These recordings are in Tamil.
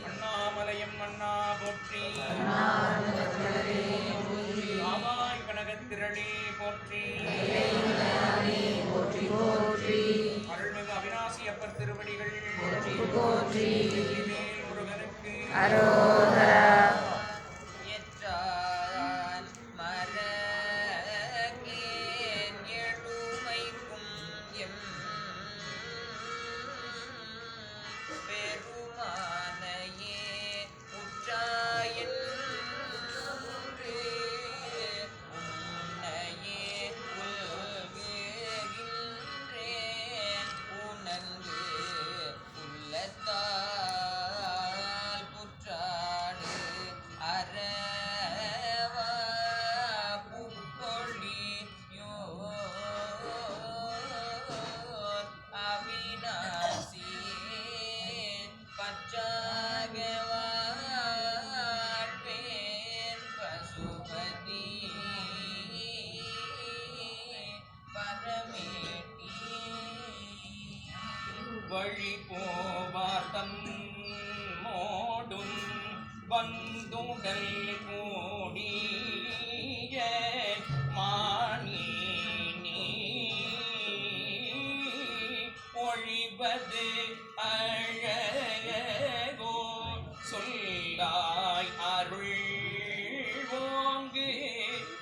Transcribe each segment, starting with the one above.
அண்ணாமலையம் அண்ணா போற்றி. ஆவாய் கனகத்திரளே போற்றி. அருள்மிகு அவிநாசி அப்பர் திருவடிகள் போற்றி. மேல் முருகனுக்கு அரோகரா. வழி போவார்த்தம் மோடும் வந்துடல் கூடிய மாணி ஒழிவது அழகோ சொல்லாய் அருள் ஓங்கு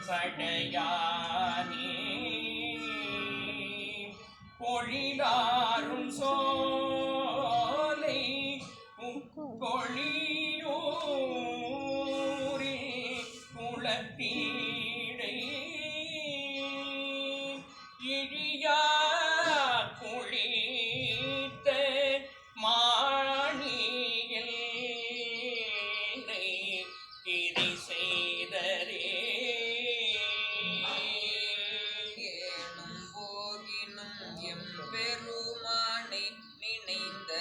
சடையானே பொழிலாரும் சோலை கொழியூரே குளத்தீடை இழியா குளித்த மாணியில் திரி செய்தரே பெருமானை நினைந்த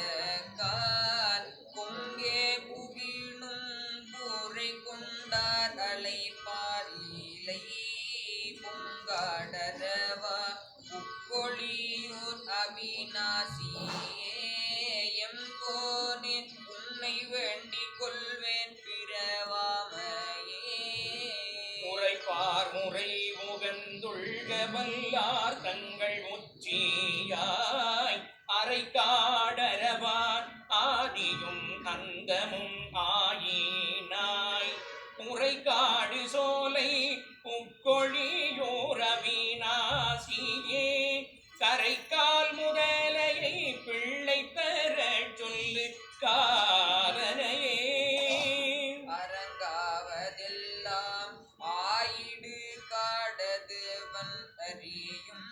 கால் பொங்கே புகினும் கூரை கொண்டார் அலைப்பாரிலை பொங்காடரவா உக்கொழியூர் அவிநாசியே எங்கோனே உன்னை வேண்டிக் கொள்வேன் பிறவாமையே. முறைப்பார் முறை முகந்துள்க வல்லார் தங்கள் உச்சியாய் அரைக்காடரவான் ஆதியும் அந்தமும் ஆயினாய் உரைக்காடு சோலை உக்கொழியூர் அவிநாசியே கரைக்கால் முதலையை பிள்ளை பெற சொல்லு காரனையே அரங்காவதெல்லாம் ஆயிடு காடதுவன் அறியும்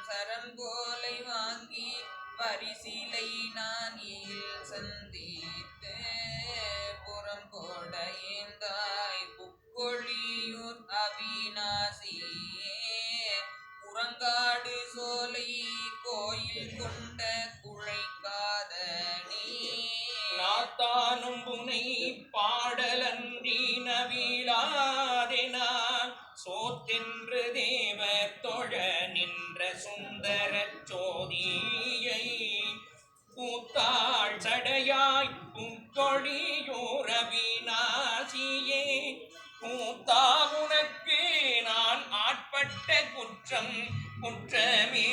சரங்கோலை வாங்கி பரிசிலை நானில் சந்தித்து புறம் கோடையந்தாய் புக்கொழியூர் அவிநாசியே புறங்காடு சோலை கோயில் கொண்ட குழைக்காத நீ நாத்தானும் புனை பாடலன்றி நவிலாதெனா சோத்தென்று தேவர் தொழ நின்ற சுந்தர சோதியை கூத்தாள் சடையாய் உக்கொழியூர் அவிநாசியே கூத்தா உனக்கு நான் ஆட்பட்ட குற்றம் குற்றமே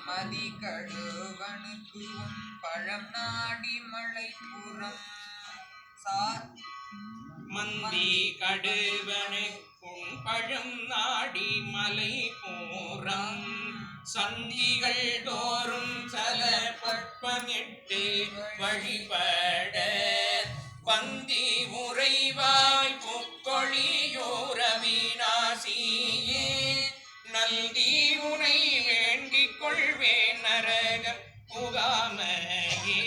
மதி கழுவனுக்கு உன் பழம் நாடி மலைப்புறம் மந்தி கடுவனுக்கும் பழம் நாடி மலை போரம் சந்திகள் தோறும் சல பற்பமிட்டு வழிபட பந்தி உறைவாய் புக்கொழியூர் அவிநாசியே நல்தி உனை வேண்டிக் கொள்வேன் நரகம் புகாமையே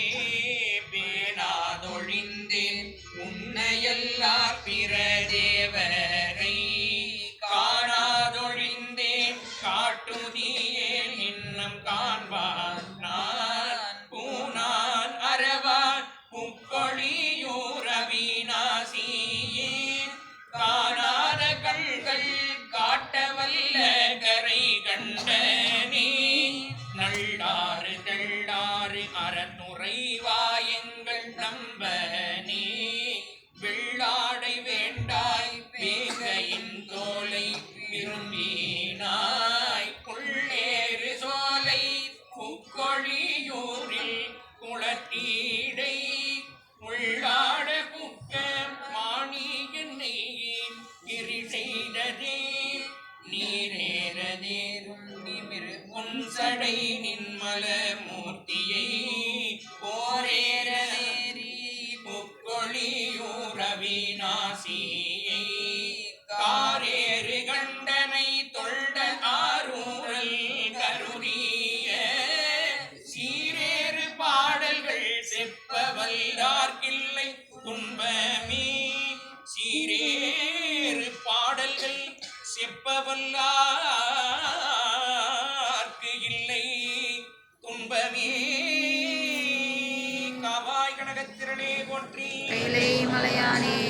பேணாதொழிந்தேன் உன்னையெல்லாம் பிற தேவரை காணாதொழிந்தேன் காட்டுதியேன் இன்னம் காண்பான் நான் பூனான் அரவான் புக்கொழியூர் அவிநாசியே காணாத கண்கள் காட்டவல்ல கரை கண்டனே நல் ஆறு தெள்ளாறு அறத்துறைவாயங்கள் நம்பனே வெள்ளாடை வேண்டாய் வேங்கையின் தோலை விரும்பினாய் புள்ளேறு சோலை புக்கொழியூரில் குளத்தீடை உள்ளாட புக்க மாணி என்னை கிரி செய்ததே நீரேறதேரும் நிமிரு பொன்சடை நின்மல மூர்த்தியை போரேறேறி புக்கொழியூர் அவிநாசியை காரேறு கண்டனை தொண்ட ஆரூரல் கருரிய சீரேறு பாடல்கள் செப்ப வல்லார்க்கில்லை துன்பமே சீரேறு பாடல்கள் செப்பவல்லார்க்கு இல்லை துன்பமே. காவாய் கனகத்திரளே போற்றி. கைலை மலையானே